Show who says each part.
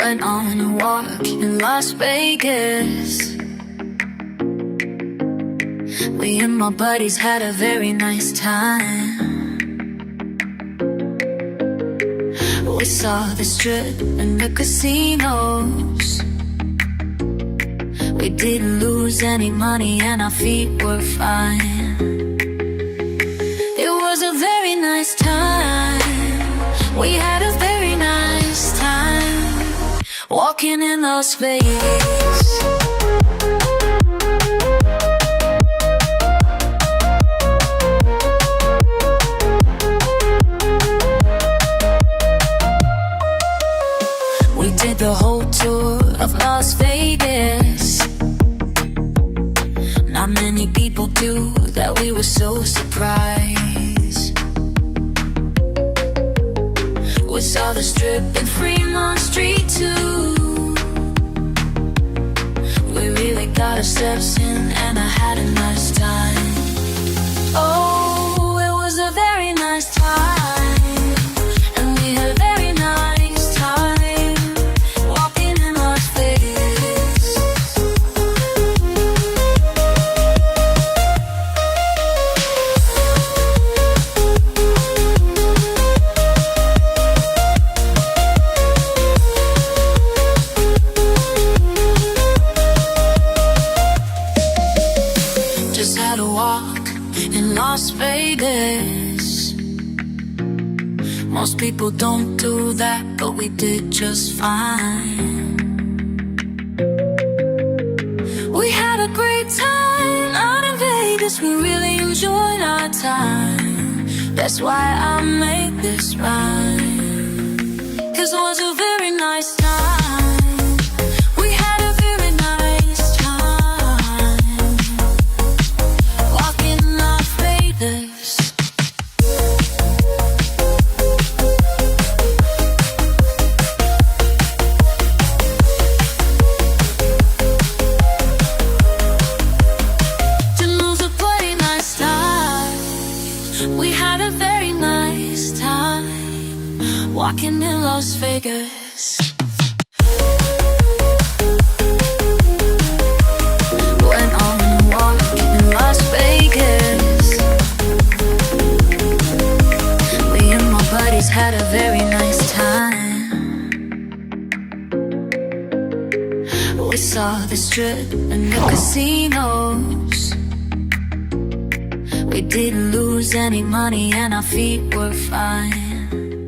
Speaker 1: Went on a walk in Las Vegas. Me and my buddies had a very nice time. We saw the strip and the casinos. We didn't lose any money and our feet were fine. It was a very nice time. We had a very nice time walking in Las Vegas. We did the whole tour of Las Vegas. Not many people do that, we were so surprised. We saw the Strip and Fremont Street too. We really got our steps in and I had a nice time. Oh, it was a very nice time. And we had a very nice time walking in Las Vegas. Just had a walk in Las Vegas. Most people don't do that, but we did just fine. We had a great time out in Vegas. We really enjoyed our time. That's why I made this rhyme, 'cause it was a very nice time. We had a very nice time walking in Las Vegas. We had a very nice time walking in Las Vegas. Went on a walk in Las Vegas. Me and my buddies had a very nice time. We saw the Strip and the casinos. We didn't lose any money and our feet were fine.